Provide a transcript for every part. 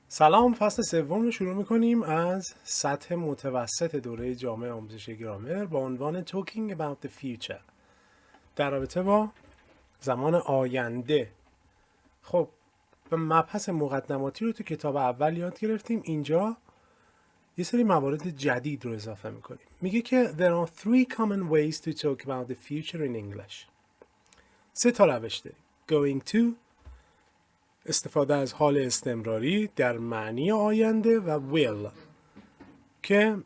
سلام، فصل سوم رو شروع میکنیم از سطح متوسط دوره جامع آموزشی گرامر با عنوان Talking about the future در رابطه با زمان آینده. خب به مبحث مقدماتی رو تو کتاب اول یاد گرفتیم. اینجا یه سری موارد جدید رو اضافه میکنیم. میگه که there are three common ways to talk about the future in English. 3 تا روش داریم. Going to، استفاده از حال استمراری در معنی آینده، و will که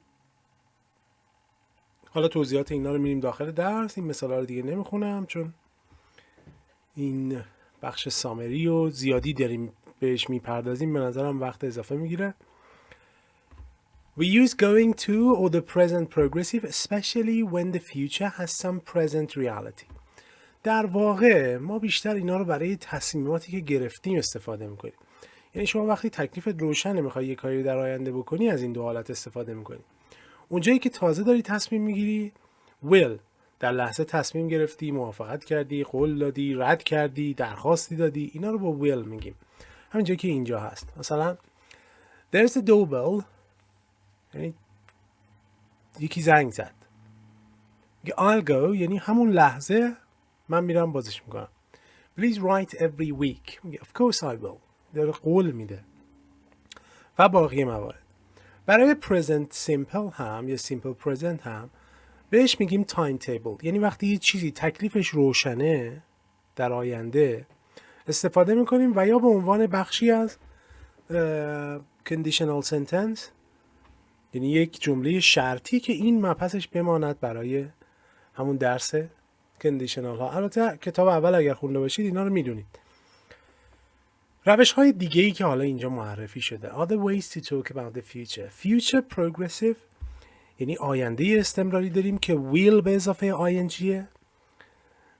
حالا توضیحات اینا رو میریم داخل درس. این مثالا رو دیگه نمیخونم چون این بخش سامری و زیادی داریم بهش میپردازیم، به نظرم وقت اضافه میگیره. We use going to or the present progressive especially when the future has some present reality. در واقع ما بیشتر اینا رو برای تصمیماتی که گرفتیم استفاده میکنیم. یعنی شما وقتی تکلیفت روشنه میخوای یه کاری در آینده بکنی، از این دو حالت استفاده میکنی. اونجایی که تازه داری تصمیم میگیری will، در لحظه تصمیم گرفتی، موافقت کردی، قول دادی، رد کردی، درخواستی دادی، اینا رو با will میگیم. همینجایی که اینجا هست. مثلا there's a doorbell، یعنی یکی زنگ زد. I'll go یعنی همون لحظه من میرم بازش میکنم. Please write every week. Of course I will. داره قول میده. و باقی موارد. برای present simple هم یا simple present هم بهش میگیم timetable. یعنی وقتی یه چیزی تکلیفش روشنه در آینده استفاده میکنیم، و یا به عنوان بخشی از conditional sentence، یعنی یک جمله شرطی که این مبحثش بماند برای همون درس کندیشنال ها. البته کتاب اول اگر خونده باشید اینا رو میدونید. روش های دیگه ای که حالا اینجا معرفی شده. Other ways to talk about the future. Future progressive یعنی آینده استمراری داریم که will به اضافه ing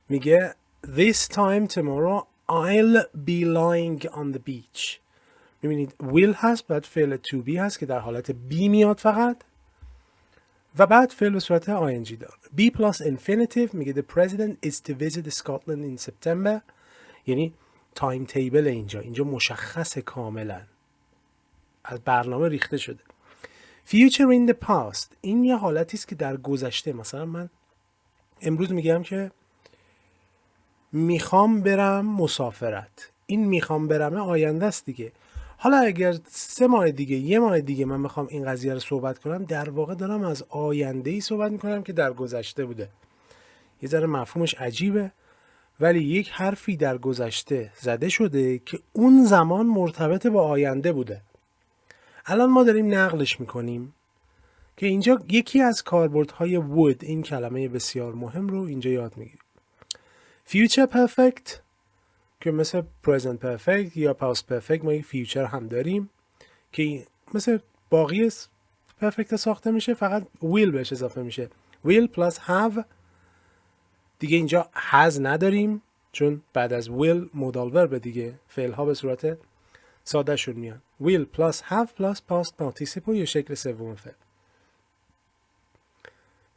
میگه This time tomorrow I'll be lying on the beach. میبینید will هست، بعد فعل to be هست که در حالت be میاد فقط، و بعد فعل به صورت ing داره. be plus infinitive میگه the president is to visit Scotland in September، یعنی تایم تیبل اینجا مشخص کاملا از برنامه ریخته شده. future in the past این یه حالتی است که در گذشته، مثلا من امروز میگم که میخوام برم مسافرت، این میخوام برمه آینده است دیگه. حالا اگر 3 ماه دیگه، 1 ماه دیگه من میخوام این قضیه رو صحبت کنم، در واقع دارم از آینده ای صحبت میکنم که در گذشته بوده. یه ذره مفهومش عجیبه، ولی یک حرفی در گذشته زده شده که اون زمان مرتبط با آینده بوده. الان ما داریم نقلش میکنیم که اینجا یکی از کاربردهای would، این کلمه بسیار مهم رو اینجا یاد میگیریم. future perfect که مثل present perfect یا past perfect ما یک future هم داریم که مثل باقی perfect ساخته میشه، فقط will بهش اضافه میشه. will plus have دیگه اینجا has نداریم چون بعد از will modal verb دیگه فعل ها به صورت ساده شون میان. will plus have plus past participle یا شکل سوم فعل.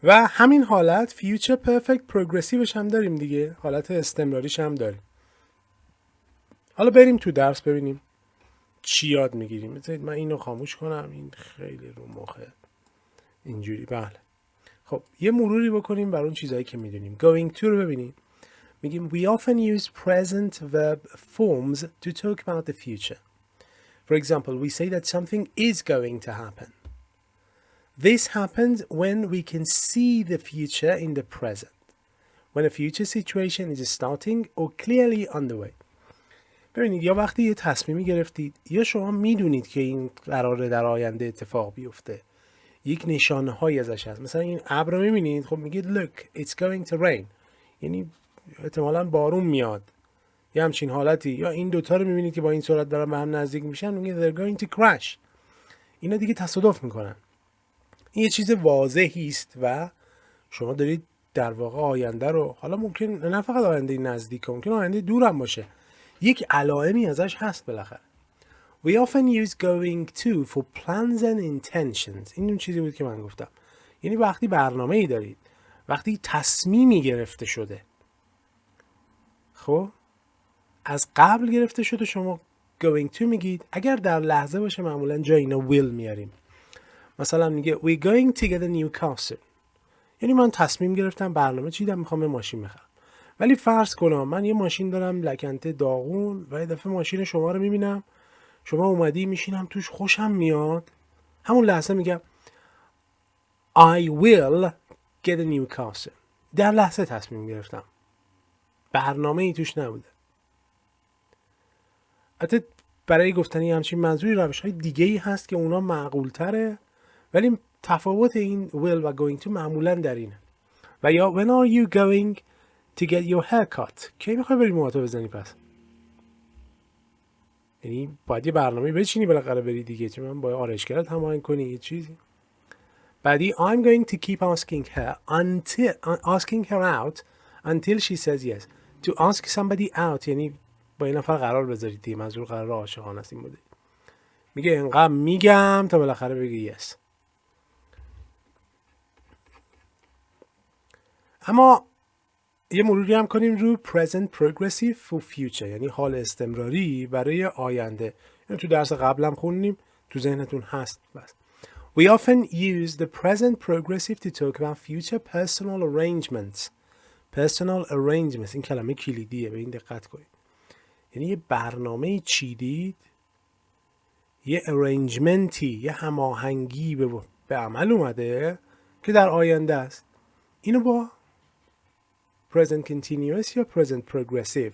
و همین حالت future perfect progressiveش هم داریم دیگه، حالت استمراریش هم داریم. حالا بریم تو درس ببینیم چی یاد میگیریم. بذارید من اینو خاموش کنم، این خیلی رو مخه اینجوری. بله خب یه مروری بکنیم بر اون چیزایی که میدونیم. going to رو ببینیم. میگیم we often use present verb forms to talk about the future. For example, we say that something is going to happen. This happens when we can see the future in the present, when a future situation is starting or clearly underway. ببینید یا وقتی یه تصمیمی گرفتید یا شما میدونید که این قراره در آینده اتفاق بیفته، یک نشانه های ازش هست. مثلا این ابر رو میبینید، خب میگید look it's going to rain، یعنی احتمالاً بارون میاد، یه همچین حالتی. یا این دوتا رو میبینید که با این سرعت دارن به هم نزدیک میشن، میگید they're going to crash. اینا دیگه تصادف میکنن. این یه چیز واضحی است و شما دارید در واقع آینده رو، حالا ممکن نه فقط آینده نزدیک، ممکن آینده دور هم باشه، یک علائمی ازش هست بالاخره. We often use going to for plans and intentions. این اون چیزی بود که من گفتم. یعنی وقتی برنامه‌ای دارید، وقتی تصمیمی گرفته شده، خب از قبل گرفته شده، شما going to میگید، اگر در لحظه باشه معمولا جای اینا will میاریم. مثلا میگه we're going to get a new car. یعنی من تصمیم گرفتم، برنامه چیدم، میخوام یه ماشین بخرم. ولی فرض کنم من یه ماشین دارم لکنته داغون و یه دفعه ماشین شما رو میبینم، شما اومدی میشینم توش، خوشم میاد، همون لحظه میگم I will get a new car. در لحظه تصمیم گرفتم، برنامه ای توش نبوده. حتی برای گفتنی همچین منظوری روش های دیگه ای هست که اونا معقول تره، ولی تفاوت این will و going to معمولا در اینه. و یا when are you going to get your hair cut؟ کی میخوای بری موهاتو بزنی پس؟ یعنی باید یه برنامه بچینی بالاخره بری دیگه، چون من با آرایشگرت هماهنگ کنی یه چیزی. بعدی I'm going to keep asking her out until she says yes. To ask somebody out یعنی با این نفر قرار بذارید دیگه، منظور قرار عاشقانه است این بوده. میگه اینقدر میگم تا بالاخره بگی yes. اما یه مروری هم کنیم رو present progressive for future، یعنی حال استمراری برای آینده. یعنی تو درس قبلم خوندیم، تو ذهنتون هست بس. We often use the present progressive to talk about future personal arrangements. Personal arrangements این کلمه کلیدیه، به این دقت کنید. یعنی یه برنامه چیدید، یه arrangemenتی، یه هماهنگی به عمل اومده که در آینده است. اینو با present continuous یا present progressive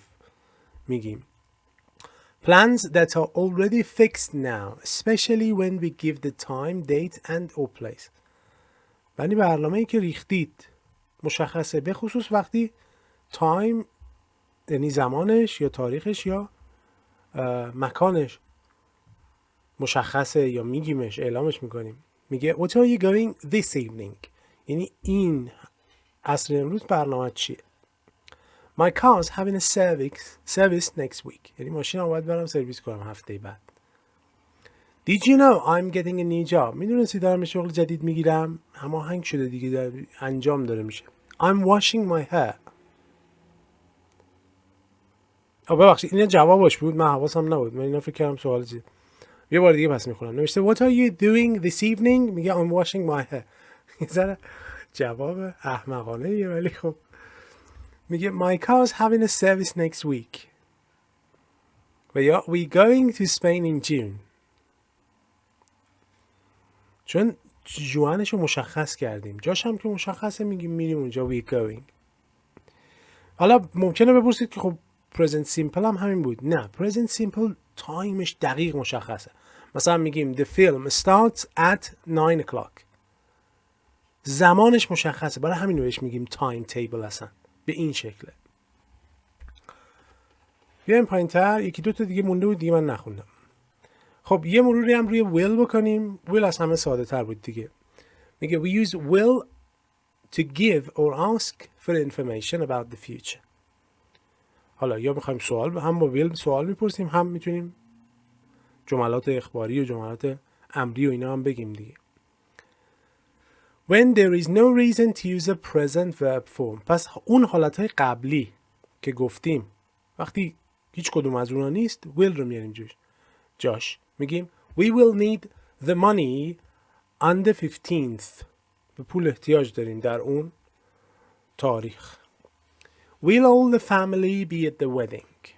میگیم. Plans that are already fixed now, especially when we give the time, date and or place. یعنی برنامه‌ای که ریختید مشخصه، به خصوص وقتی time یعنی زمانش یا تاریخش یا مکانش مشخصه یا میگیمش، اعلامش میکنیم. میگه what are you going this evening؟ یعنی این عصر امروز برنامه چیه؟ My car's having a service next week. یعنی ماشین باید برم سرویس کنم هفته بعد. Did you know I'm getting a new job؟ میدونستی دارم شغل جدید میگیرم؟ هماهنگ شده دیگه، در انجام داره میشه. I'm washing my hair. ببخشید این جوابش بود، من حواسم نبود، من اینا فکر کردم سوال چیه. یه بار دیگه پس میخونم. نوشته What are you doing this evening؟ میگه I'm washing my hair. یه جواب احمقانه یه، ولی خب میگه My car's having a service next week. و یا We going to Spain in June. چون جوانشو مشخص کردیم، جاش هم که مشخصه میگیم میریم اونجا We going. حالا ممکنه بپرسید که خب present simple هم همین بود. نه، present simple تایمش دقیق مشخصه. مثلا میگیم The film starts at 9 o'clock. زمانش مشخصه، برای همین بهش میگیم تایم تیبل اصلا به این شکله. بیایم پایین‌تر، یکی دو تا دیگه مونده بود دیگه من نخوندم. خب یه مروری هم روی will بکنیم. will از همه ساده تر بود دیگه. میگه we use will to give or ask for information about the future. حالا یا میخوایم سوال، هم با will سوال میپرسیم، هم میتونیم جملات اخباری و جملات امری و اینا هم بگیم دیگه. When there is no reason to use a present verb form. پس اون حالتهای قبلی که گفتیم وقتی هیچ کدوم از اونا نیست will رو میاریم جاش. میگیم We will need the money on the 15th. به پول احتیاج داریم در اون تاریخ. Will all the family be at the wedding؟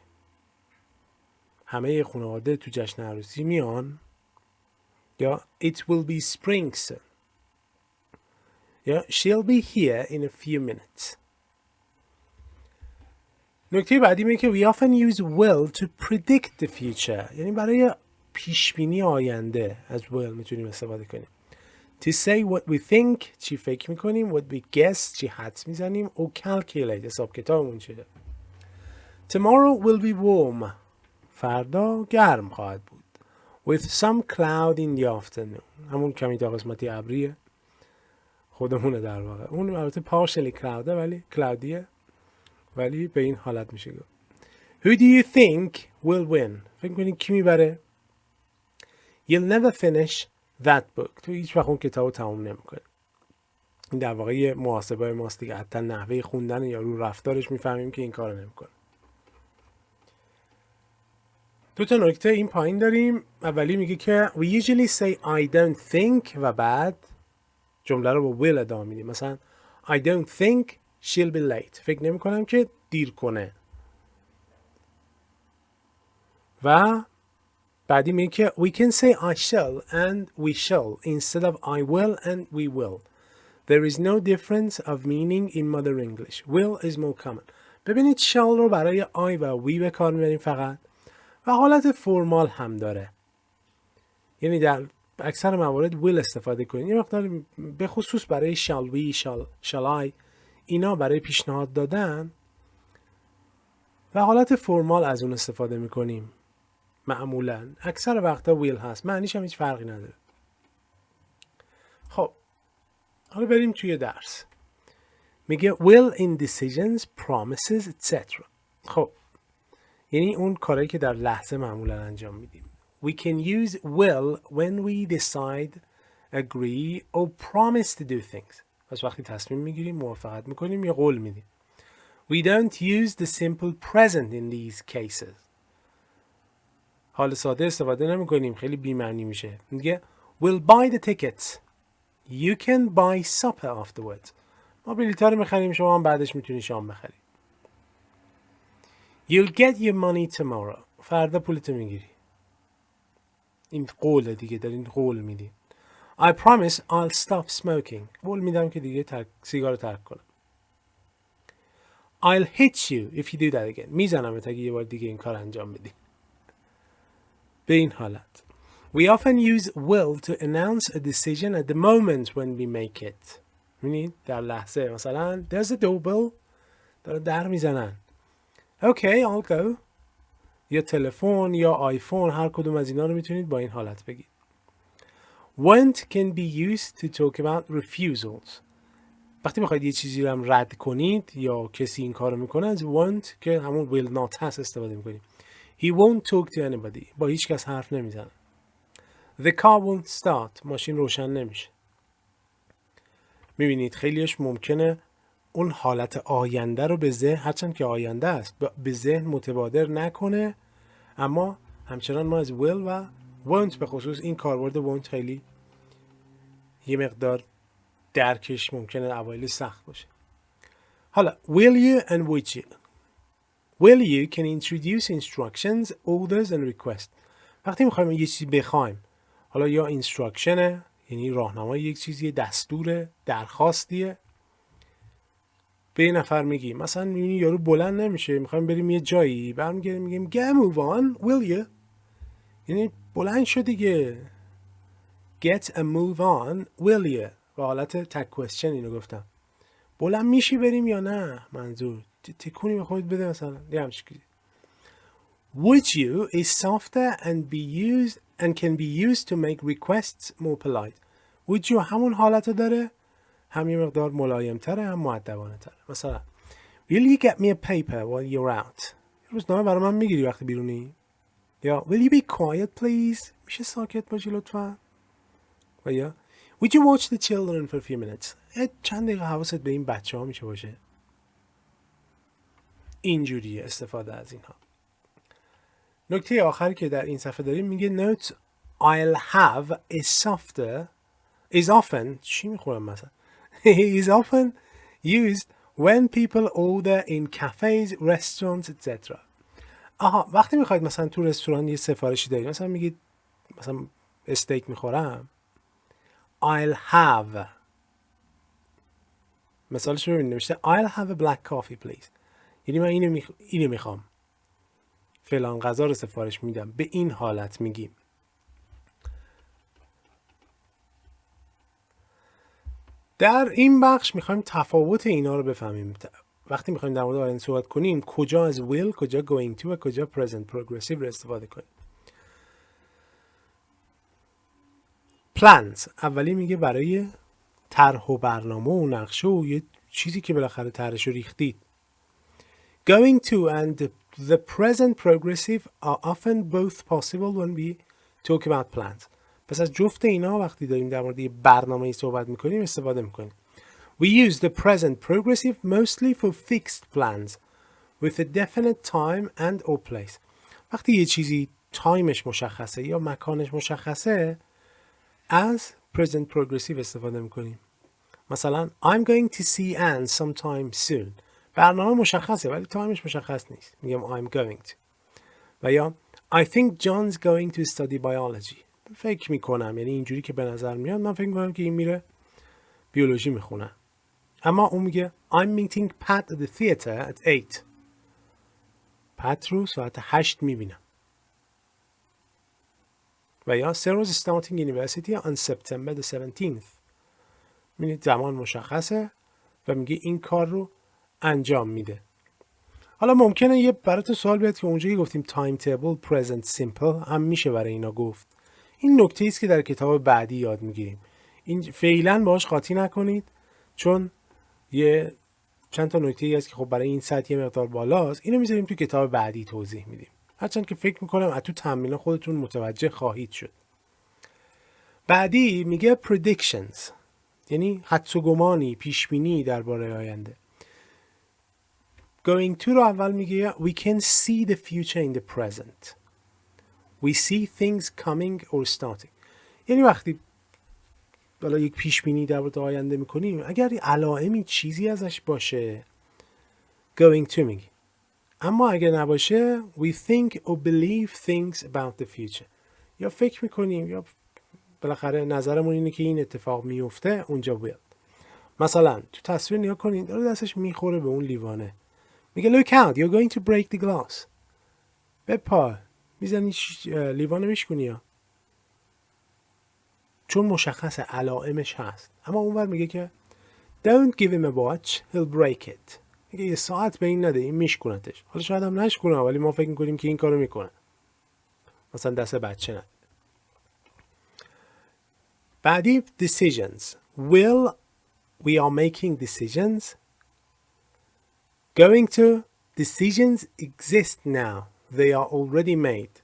همه خانواده تو جشن عروسی میان. یا It will be spring soon. یا She'll be here in a few minutes. نکته بعدی میگه که we often use will to predict the future. یعنی برای پیشبینی آینده از will میتونیم استفاده کنیم. To say what we think، چی فکر میکنیم. What we guess، چی حدس میزنیم. or calculate، حساب کتابمون چیه. Tomorrow will be warm. فردا گرم خواهد بود. With some cloud in the afternoon. همون کمی تا قسمتی ابریه، خودمونه در واقع. اون البته partially cloudه ولی کلاودیه، ولی به این حالت میشه گفت. Who do you think will win؟ فکر کنید کی میبره؟ You'll never finish that book. تو هیچ وقت اون کتابو تموم نمیکنی. این در واقع یه محاسبه ماست دیگه. حتی نحوه خوندن یا رو رفتارش میفهمیم که این کارو نمیکنه. دو تا نکته این پایین داریم. اولی میگه که we usually say I don't think و بعد جمله رو با will ادامه میدیم. مثلا I don't think she'll be late. فکر نمی کنم که دیر کنه. و بعدی میگه که we can say I shall and we shall instead of I will and we will. There is no difference of meaning in modern English. Will is more common. ببینید shall رو برای I و we به کار میبریم فقط و حالت فرمال هم داره. یعنی در اکثر موارد will استفاده کنید. یه مقدار به خصوص برای shall we, shall I اینا برای پیشنهاد دادن و حالت فرمال از اون استفاده میکنیم. معمولا اکثر وقتا will هست. معنیش هم هیچ فرقی نداره. خب حالا بریم توی درس. میگه will in decisions, promises, etc. خب یعنی اون کارهایی که در لحظه معمولا انجام میدیم. We can use will when we decide, agree or promise to do things. پس وقتی تصمیم میگیریم، موافقت میکنیم یا قول میدیم. We don't use the simple present in these cases. حال ساده استفاده نمی کنیم. خیلی بی‌معنی میشه. میگه we'll buy the tickets. You can buy supper afterwards. ما بلیط‌ها رو میخریم، شما هم بعدش میتونی شام بخری. You'll get your money tomorrow. فردا پولتو میگیری. این قوله دیگه، دارین قول میدی. I promise I'll stop smoking. قول میدم که دیگه سیگار رو ترک کنم. I'll hit you if you do that again. میزنمت اگه یه بار دیگه این کار انجام بدی. به این حالت. We often use will to announce a decision at the moment when we make it. می‌بینید در لحظه مثلا there's a doorbell. داره در میزنن. Okay, I'll go. یا تلفن یا آیفون، هر کدوم از اینا رو میتونید با این حالت بگید. Want can be used to talk about refusals. وقتی میخواید یه چیزی رو هم رد کنید یا کسی این کارو میکنه از want که همون will not هست استفاده میکنیم. He won't talk to anybody. با هیچ کس حرف نمیزنه. The car won't start. ماشین روشن نمیشه. میبینید خیلیش ممکنه اون حالت آینده رو به ذهن، هرچند که آینده است، به ذهن متبادر نکنه، اما همچنان ما از will و won't به خصوص این کاربرد won't خیلی یه مقدار درکش ممکنه اوایل سخت باشه. حالا will you and would you. Will you can introduce instructions, orders and requests. وقتی میخوایم یه چیزی بخوایم، حالا یا instructionه یعنی راهنمای یک چیزی، دستور، درخواستیه، به یه نفر میگیم. مثلا میبینی یارو بلند نمیشه، میخوایم بریم یه جایی، برمیگردیم میگیم get move on, will you. یعنی بلند شو دیگه. Get a move on, will you. با حالت tag question اینو گفتم. بلند میشی بریم یا نه؟ منظور تکونی به خودت بده مثلا. یه همچین چیزی. Would you is softer and can be used to make requests more polite. Would you همون حالتو داره، هم یه مقدار ملایم تره، هم مؤدبانه تره. مثلا Will you get me a paper while you're out. روزنامه برای من میگیری وقتی بیرونی؟ یا Will you be quiet please. میشه ساکت باشی لطفا. و یا Would you watch the children for a few minutes. چند دقیقه حواست به این بچه ها میشه باشه. اینجوریه استفاده از اینها. نکته آخری که در این صفحه داریم میگه note I'll have is often چی میخورم مثلا is often used when people order in cafes, restaurants, etc. آها، وقتی میخواید مثلا تو رستوران یه سفارشی دارید، مثلا میگید مثلا استیک میخورم، I'll have، مثالش رو ببینید نوشته I'll have a black coffee please. یعنی من اینو میخوام، فلان غذا رو سفارش میدم. به این حالت میگیم. در این بخش میخوایم تفاوت اینا رو بفهمیم. وقتی میخوایم در مورد آینده صحبت کنیم، کجا از will، کجا going to و کجا present progressive رو استفاده کنیم. plans اولی میگه برای طرح و برنامه و نقشه و یه چیزی که بالاخره طرحش رو ریختید. Going to and the present progressive are often both possible when we talk about plans. پس از جفت اینا وقتی داریم در مورد یه برنامه‌ای صحبت میکنیم استفاده میکنیم. We use the present progressive mostly for fixed plans with a definite time and or place. وقتی یه چیزی تایمش مشخصه یا مکانش مشخصه از present progressive استفاده میکنیم. مثلا I'm going to see Anne sometime soon. برنامه مشخصه ولی تایمش مشخص نیست. میگم I'm going to. و یا I think John's going to study biology. فکر میکنم، یعنی اینجوری که به نظر میاد من فکر میکنم که این میره بیولوژی میخونه. اما اون میگه I'm meeting Pat at the theater at 8. پت رو ساعت 8 میبینم. و یا Sarah's starting university on September the 17th. میبینید زمان مشخصه و میگه این کار رو انجام میده. حالا ممکنه یه برات سوال بیاد که اونجایی گفتیم تایم تیبل present simple هم میشه برای اینا گفت. این نکته است که در کتاب بعدی یاد میگیریم. این فعلا باهاش قاطی نکنید چون یه چند تا نکته هست که خب برای این سطح یه مقدار بالاست. اینو میذاریم تو کتاب بعدی توضیح میدیم. هرچند که فکر میکنم از تو تمرین خودتون متوجه خواهید شد. بعدی میگه predictions، یعنی حدس و گمانی، پیش بینی درباره آینده. Going to رو اول میگه we can see the future in the present. We see things coming or starting. یعنی وقتی بالا یک پیش بینی درباره آینده میکنیم اگر علائمی چیزی ازش باشه going to میگی. اما اگر نباشه we think or believe things about the future. یا فکر میکنیم یا بالاخره نظرمون اینه که این اتفاق میفته اونجا بیاد. مثلا تو تصویر نگاه کنید داره دستش میخوره به اون لیوانه. میگه look out you're going to break the glass. بپا میزنی لیوانو میشکنی یا چون مشخص علائمش هست. اما اونور میگه که don't give him a watch he'll break it. میگه یه ساعت به این نده این میشکنتش. حالا شاید هم نشکنه ولی ما فکر میکنیم که این کارو میکنه. مثلا دست بچه نه. بعدی decisions. Will we are making decisions. Going to decisions exist now. They are already made.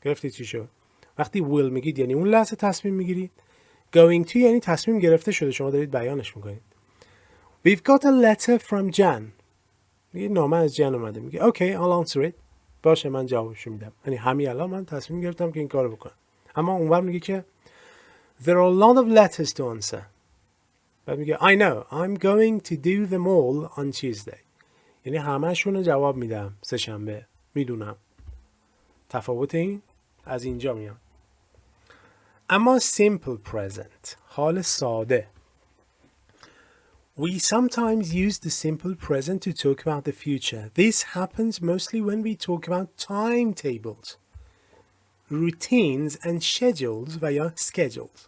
گرفتید چی شد؟ وقتی will میگید یعنی اون لحظه تصمیم میگیرید. Going to یعنی تصمیم گرفته شده شما دارید بیانش میکنید. We've got a letter from Jan. میگه نامه از جن اومده. میگه okay I'll answer it. باشه من جوابشو میدم. یعنی همین الان من تصمیم گرفتم که این کارو بکنم. اما اونور میگه که there are a lot of letters to answer. بعد میگه I know I'm going to do them all on Tuesday. یعنی همه‌شون رو جواب میدم سه شنبه. میدونم. تفاوت این از اینجا میاد. اما simple present، حال ساده. We sometimes use the simple present to talk about the future. This happens mostly when we talk about timetables, routines and schedules و یا schedules.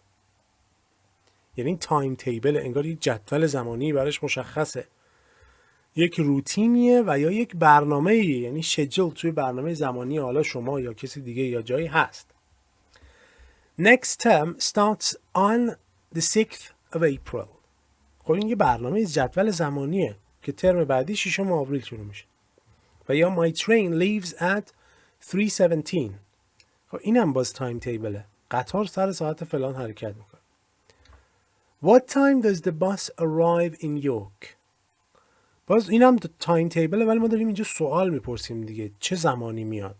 یعنی تایم تیبل انگار یک جدول زمانی براش مشخصه. یک روتینیه و یا یک برنامه‌ایه، یعنی شجول توی برنامه زمانی حالا شما یا کسی دیگه یا جایی هست. Next term starts on the 6th of April. خب این یه برنامه جدول زمانیه که ترم بعدی 6 آوریل شروع میشه. و یا my train leaves at 3:17. خب اینم باز تایم تیبله. قطار سر ساعت فلان حرکت میکنه. What time does the bus arrive in York? باز اینم تایم تیبله ولی ما داریم اینجا سوال میپرسیم دیگه چه زمانی میاد.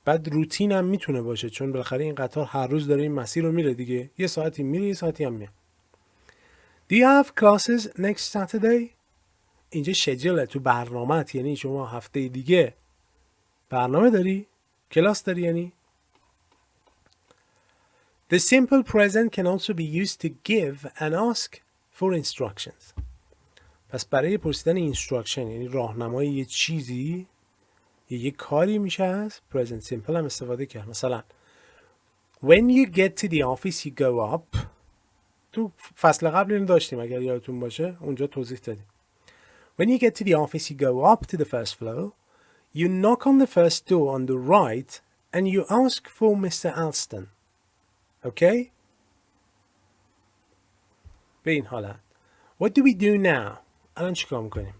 بعد روتین هم میتونه باشه چون بالاخره این قطار هر روز داره این مسیر رو میره دیگه. یه ساعتی میره یه ساعتی هم میاد. Do you have classes next Saturday? اینجا شجله تو برنامه‌ت، یعنی شما هفته دیگه برنامه داری؟ کلاس داری یعنی؟ The simple present can also be used to give and ask for instructions. پس برای پرسیدن instruction یعنی راهنمای یه چیزی یه کاری میشه از present simple هم استفاده کرد. مثلا when you get to the office you go up. تو فصل قبل اینو داشتیم اگر یادتون باشه اونجا توضیح دادیم. When you get to the office you go up to the first floor. You knock on the first door on the right and you ask for Mr. Alston. Okay? به این حالت. What do we do now? الان چیکار میکنیم؟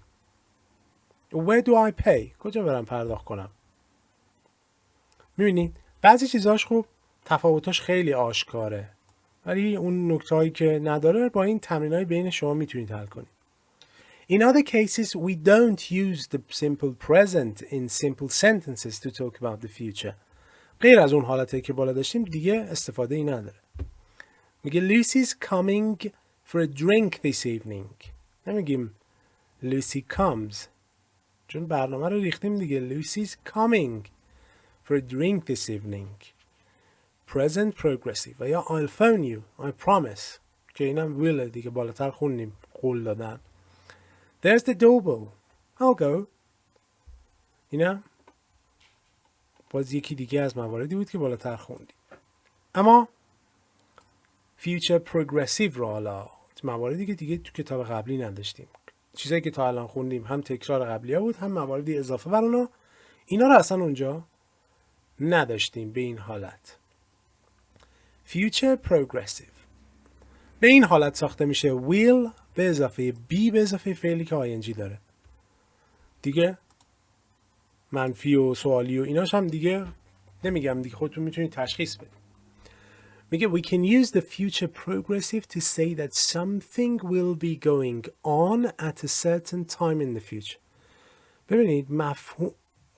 Where do I pay? کجا برم پرداخت کنم؟ میبینید بعضی چیزاش خوب تفاوتاش خیلی آشکاره ولی اون نکتهایی که نداره با این تمرینای بین شما میتونید حل کنید. In other cases we don't use the simple present in simple sentences to talk about the future. غیر از اون حالتی که بالا داشتیم دیگه استفاده ای نداره. میگه Lucy's coming for a drink this evening. نمیگیم Lucy comes، چون برنامه رو ریختیم دیگه. Lucy's coming for a drink this evening. Present progressive. و یا I'll phone you, I promise، که اینم will دیگه بالاتر خوندیم، قول دادن. There's the doorbell, I'll go. اینم باز یکی دیگه از مواردی بود که بالاتر خوندیم. اما future progressive رو حالا مواردی که دیگه تو کتاب قبلی نداشتیم، چیزایی که تا الان خوندیم هم تکرار قبلی ها بود، هم مواردی اضافه بر اونا، اینا رو اصلا اونجا نداشتیم به این حالت. future progressive به این حالت ساخته میشه will به اضافه be به اضافه فعلی که ing داره دیگه. منفی و سوالی و ایناش هم دیگه نمیگم دیگه، خودتون میتونید تشخیص بدید. میگه we can use the future progressive to say that something will be going on at a certain time in the future. ببینید مفهوم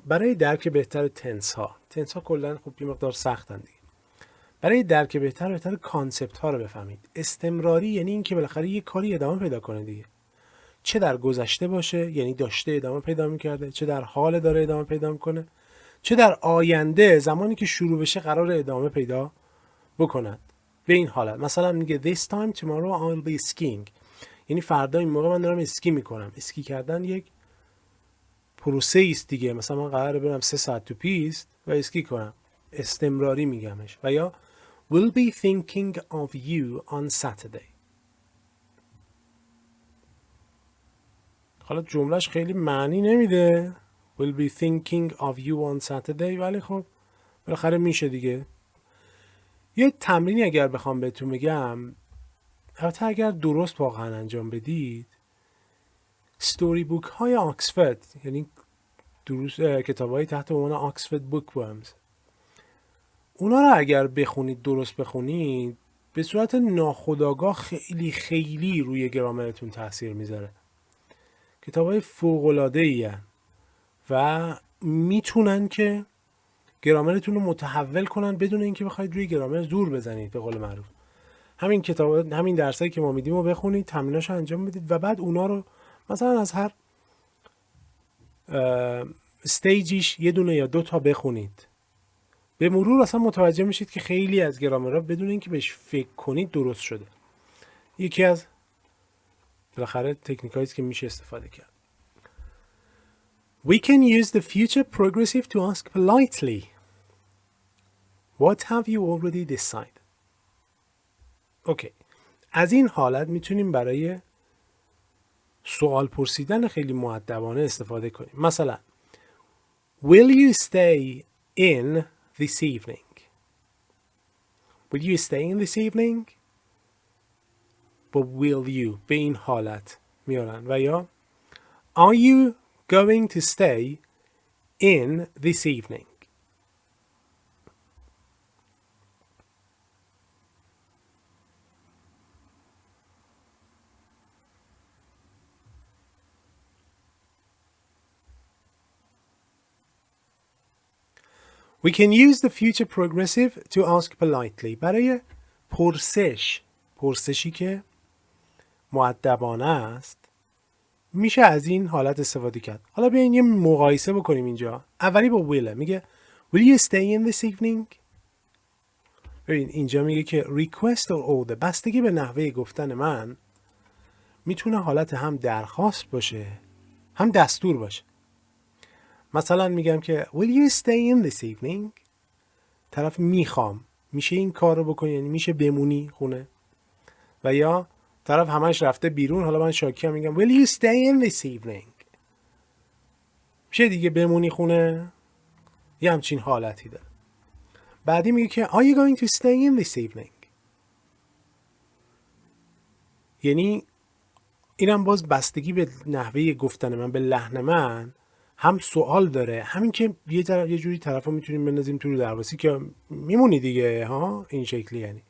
برای درک بهتر تنس ها کلا خب یه مقدار سختن دیگه. برای درک بهتر کانسپت ها رو بفهمید. استمراری یعنی این که بالاخره یه کاری ادامه پیدا کنه دیگه، چه در گذشته باشه یعنی داشته ادامه پیدا میکرده، چه در حال داره ادامه پیدا میکنه، چه در آینده زمانی که شروع بشه قرار ادامه پیدا بکند. به این حالت مثلا میگه this time tomorrow I'll be skiing، یعنی فردا این موقع من دارم اسکی میکنم. اسکی کردن یک پروسه است دیگه. مثلا من قراره برم 3 ساعت تو پیست و اسکی کنم، استمراری میگمش. و یا will be thinking of you on Saturday. حالا جملهش خیلی معنی نمیده will be thinking of you on Saturday، ولی خب بالاخره میشه دیگه. یه تمرینی اگر بخوام بهتون بگم، البته اگر درست واقعا انجام بدید، ستوری بوک های آکسفورد، یعنی کتاب های تحت عنوان آکسفورد بوک ورمز، اونا رو اگر بخونید، درست بخونید، به صورت ناخودآگاه خیلی خیلی روی گرامرتون تاثیر میذاره. کتاب های فوق‌العاده‌ای هستن و میتونن که گرامرتون رو متحول کنن بدون اینکه بخواید روی گرامر زور بزنید. به قول معروف همین کتاب، همین درسایی که ما میدیم رو بخونید، تمریناشو انجام بدید و بعد اونا رو مثلا از هر استیجیش یه دونه یا 2 تا بخونید. به مرور اصلا متوجه میشید که خیلی از گرامرها بدون اینکه بهش فکر کنید درست شده. یکی از بالاخره تکنیکایی که میشه استفاده کرد. We can use the future progressive to ask politely, what have you already decided? اوکی. از این حالت میتونیم برای سوال پرسیدن خیلی مؤدبانه استفاده کنیم. مثلا will you stay in this evening? Will you stay in this evening? با will you به این حالت میارن. و یا are you going to stay in this evening? We can use the future progressive to ask politely. برای پرسشی که مؤدبانه است میشه از این حالت استفاده کرد. حالا بیاین یه مقایسه بکنیم اینجا. اولی با will میگه will you stay in this evening؟ ببین اینجا میگه که request or order، بستگی به نحوه گفتن من میتونه حالت هم درخواست باشه هم دستور باشه. مثلا میگم که will you stay in this evening؟ طرف میخوام، میشه این کار رو بکنی، یعنی میشه بمونی خونه. و یا طرف همش رفته بیرون، حالا من شاکی هم میگم will you stay in this evening؟ میشه دیگه بمونی خونه. یه همچین حالتی داره. بعدی میگه که are you going to stay in this evening؟ یعنی اینم باز بستگی به نحوه گفتن من، به لحن من، هم سوال داره، همین که یه جوری طرفو میتونیم بندازیم تو درواسی که میمونی دیگه ها، این شکلی یعنی.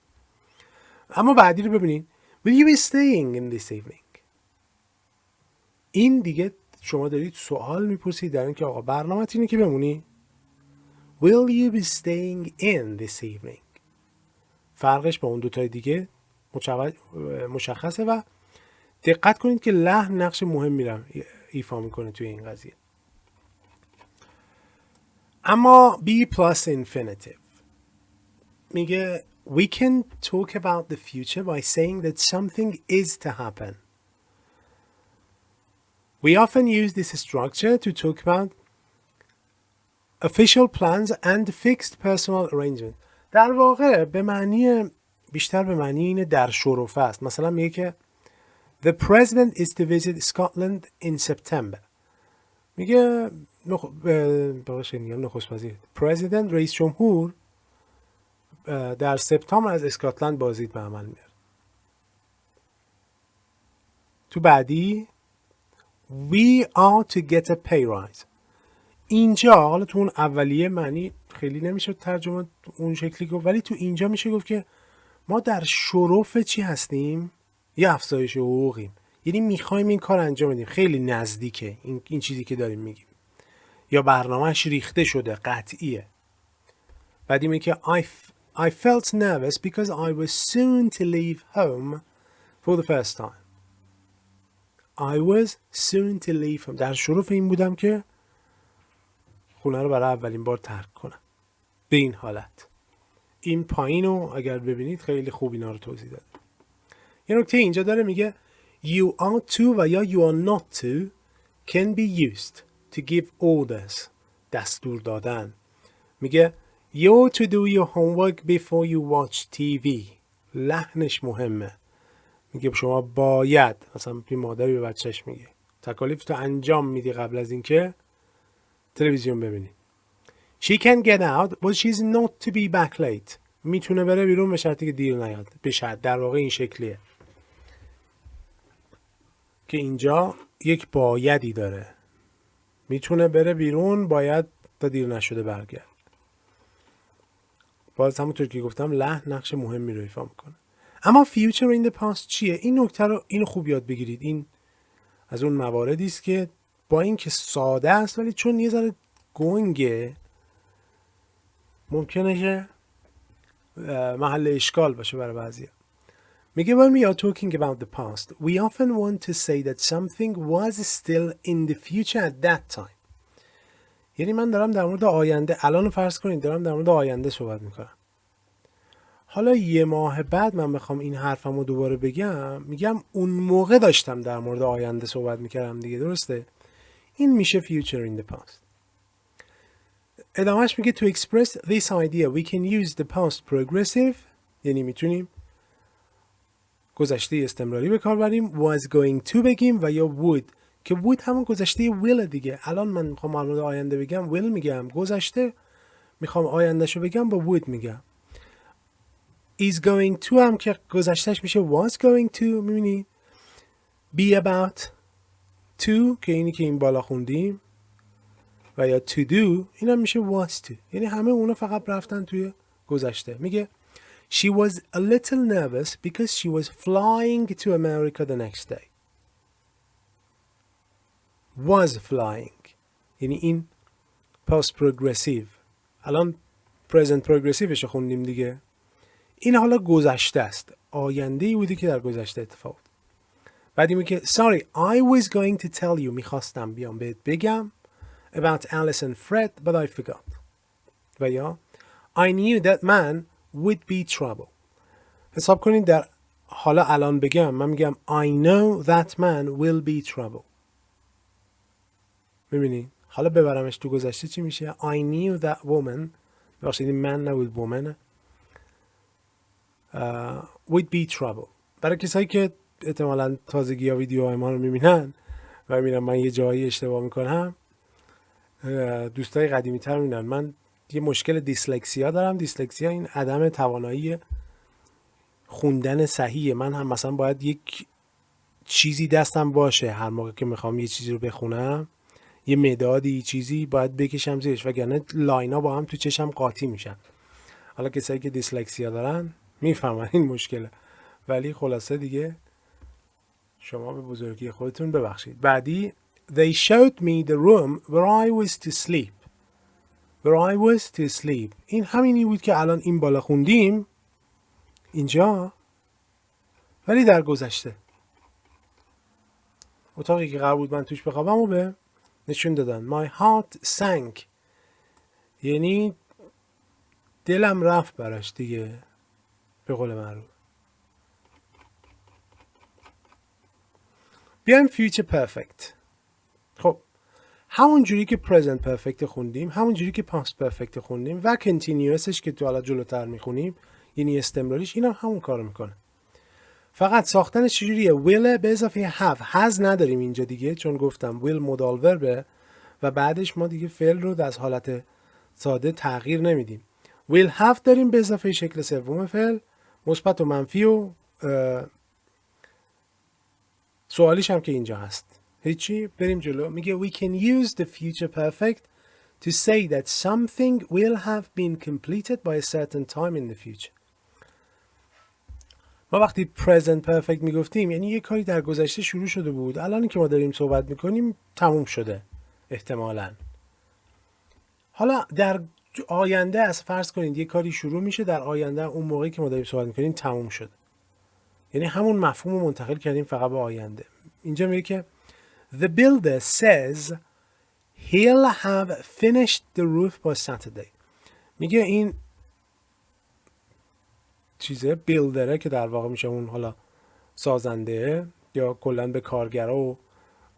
اما بعدی رو ببینید will you be staying in this evening؟ این دیگه شما دارید سوال میپرسید در اینکه آقا برنامه‌ت اینه که بمونی؟ will you be staying in this evening. فرقش با اون دوتای دیگه مشخصه و دقت کنید که لحن نقش مهمی رو ایفا میکنه توی این قضیه. اما be plus infinitive میگه we can talk about the future by saying that something is to happen. We often use this structure to talk about official plans and fixed personal arrangement. در واقع بیشتر به معنی اینه در شرفه است. مثلا میگه که the president is to visit Scotland in September. میگه نخست وزیر president رئیس جمهور در سپتامبر از اسکاتلند بازدید به عمل میاره. تو بعدی we are to get a pay rise. اینجا حالا تو اون اولیه معنی خیلی نمیشه ترجمه اون شکلی گفت، ولی تو اینجا میشه گفت که ما در شرف چی هستیم؟ یه افزایش حقوقیم. یعنی میخوایم این کار انجام بدیم. خیلی نزدیکه این چیزی که داریم میگیم. یا برنامهش ریخته شده، قطعیه. بعدی میگه I felt nervous because I was soon to leave home for the first time. I was soon to leave home. در شرف این بودم که خونه رو برای اولین بار ترک کنم. به این حالت. این پایین رو اگر ببینید خیلی خوب اینا رو توضیح داده. یه نکته اینجا داره میگه you are to و یا you are not to can be used to give orders. دستور دادن. میگه you to do your homework before you watch TV. لحنش مهمه. میگه شما باید، مثلا بی مادری به بچهش میگه تکالیف تو انجام میدی قبل از اینکه تلویزیون ببینی. She can get out but she's not to be back late. میتونه بره بیرون به شرطی که دیر نیاد. به شرط در واقع این شکلیه که اینجا یک بایدی داره. میتونه بره بیرون، باید تا دیر نشده برگرد. باز همونطور که گفتم لحن نقش مهمی رو ایفا میکنه. اما future in the past چیه؟ این نکته رو اینو خوب یاد بگیرید. این از اون مواردی است که با اینکه ساده است ولی چون یه ذره گنگه ممکنه که محل اشکال باشه برای بعضیا. میگه when we are talking about the past we often want to say that something was still in the future at that time. یعنی من دارم در مورد آینده، الان فرض کنید دارم در مورد آینده صحبت میکنم. حالا یه ماه بعد من بخوام این حرفمو دوباره بگم، میگم اون موقع داشتم در مورد آینده صحبت میکردم دیگه، درسته؟ این میشه future in the past. ادامهش میگه to express this idea we can use the past progressive. یعنی میتونیم گذشته استمراری به کار بریم، was going to بگیم و یا would که would همون گذشته will دیگه. الان من میخوام در مورد آینده بگم will میگم، گذشته میخوام آیندهشو بگم با would میگم. is going to هم که گذشتهش میشه was going to. میبینید be about to که اینی که این بالا خوندیم و یا to do این هم میشه was to. یعنی همه اونا فقط رفتن توی گذشته. میگه she was a little nervous because she was flying to America the next day. was flying یعنی این past progressive. الان present progressiveش خوندیم دیگه. این حالا گذشته است. آینده‌ای بودی که در گذشته اتفاق افتاد. بعدی میگه sorry I was going to tell you میخواستم بیام بهت بگم about Alice and Fred but I forgot. و یا I knew that man would be trouble. حساب کنید در حالا الان بگم من میگم I know that man will be trouble. میبینی؟ حالا ببرمش تو گذشته چی میشه؟ I knew that woman ببخشید این من نبود woman would be trouble. برای کسایی که احتمالاً تازگی ها ویدیوهای ما رو میبینن و میبینن من یه جایی اشتباه میکنم، دوستای قدیمی تر میبینن من یه مشکل دیسلکسیا دارم. دیسلکسیا این عدم توانایی خوندن صحیحه. من هم مثلا باید یک چیزی دستم باشه هر موقع که میخوام یه چیزی رو بخونم، یه مدادی چیزی باید بکشم زیرش وگرنه لاینا با هم تو چشم قاطی میشن. حالا کسایی که دیسلکسیا دارن میفهمن این مشکله، ولی خلاصه دیگه شما به بزرگی خودتون ببخشید. بعدی they showed me the room where I was to sleep. where I was to sleep. این همینی بود که الان این بالا خوندیم اینجا، ولی در گذشته. اتاقی که قرار بود من توش بخوابم و به نشون دادن. My heart sank. یعنی دلم رفت براش دیگه، به قول معروف. بیایم future perfect. خب همون جوری که present perfect خوندیم، همون جوری که past perfect خوندیم و continuousش که تو حالا جلوتر میخونیم، یعنی استمراریش، اینم همون کارو میکنه. فقط ساختنش چجوریه؟ will به اضافه have نداریم اینجا دیگه، چون گفتم will مودال وربه و بعدش ما دیگه فعل رو از حالت ساده تغییر نمیدیم. will have داریم به اضافه شکل سوم فعل، مثبت و منفی و سوالیش هم که اینجا هست. هیچی، بریم جلو. میگه we can use the future perfect to say that something will have been completed by a certain time in the future. ما وقتی present perfect میگفتیم یعنی یه کاری در گذشته شروع شده بود، الان که ما داریم صحبت میکنیم تموم شده احتمالاً. حالا در آینده از فرض کنید یه کاری شروع میشه در آینده، اون موقعی که ما داریم صحبت میکنیم تموم شده. یعنی همون مفهوم رو منتقل کردیم فقط به آینده. اینجا میگه که The builder says he'll have finished the roof by Saturday. میگه این چیزه بیلدره که در واقع میشه اون حالا سازنده یا کلا به کارگرا و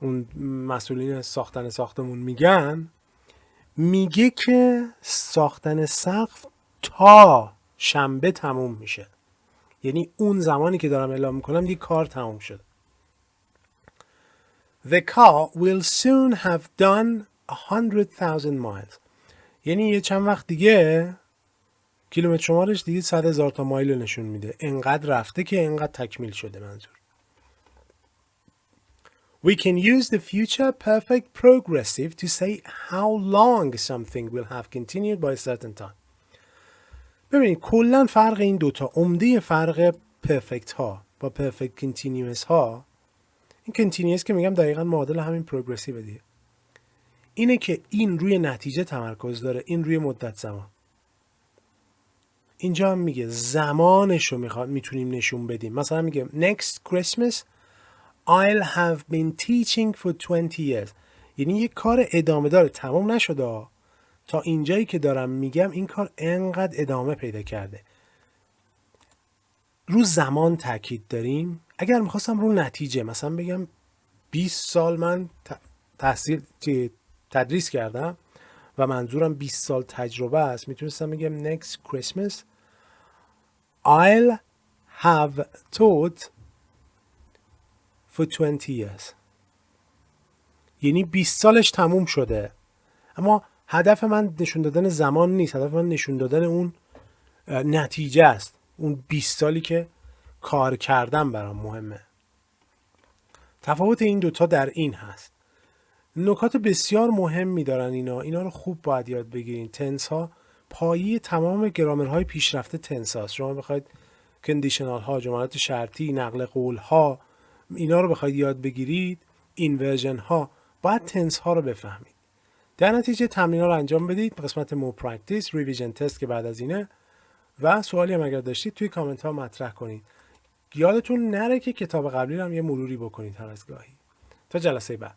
اون مسئولین ساختن ساختمون میگن، میگه که ساختن سقف تا شنبه تموم میشه. یعنی اون زمانی که دارم اعلام میکنم دیگه کار تموم شد. The car will soon have done 100,000 miles. یعنی یه چند وقت دیگه کیلومتر شمارش دیگه 100,000 تا مایل رو نشون میده. انقدر رفته که انقدر تکمیل شده. منظور We can use the future perfect progressive to say how long something will have continued by a certain time. ببینید کلا فرق این دوتا، عمده فرق perfect ها با perfect continuous ها، این continuous که میگم دقیقا معادل همین progressive دیگه، اینه که این روی نتیجه تمرکز داره، این روی مدت زمان. اینجا هم میگه زمانش رو میتونیم نشون بدیم. مثلا میگه next Christmas I'll have been teaching for 20 years. یعنی یک کار ادامه داره، تمام نشده، تا اینجایی که دارم میگم این کار انقدر ادامه پیدا کرده. رو زمان تاکید داریم. اگر میخواستم رو نتیجه مثلا بگم 20 سال من تدریس کردم و منظورم 20 سال تجربه است، میتونستم بگم next Christmas I'll have taught for 20 years. یعنی 20 سالش تموم شده. اما هدف من نشون دادن زمان نیست، هدف من نشون دادن اون نتیجه است، اون 20 سالی که کار کردم برام مهمه. تفاوت این دوتا در این هست. نکات بسیار مهمی دارن اینا رو خوب باید یاد بگیرین. تنس ها پایه تمام گرامرهای پیشرفته تنس هاست. شما بخواید کندیشنال ها، جملات شرطی، نقل قول ها، اینا رو بخواید یاد بگیرید، اینورژن ها، باید تنس ها رو بفهمید. در نتیجه تمرین ها رو انجام بدید. قسمت مو پرکتیس، ریویژن تست که بعد از اینه، و سوالی هم اگر داشتید توی کامنت ها مطرح کنید. یادتون نره که کتاب قبلی رو هم یه مروری بکنید هر از گاهی. تا جلسه بعد.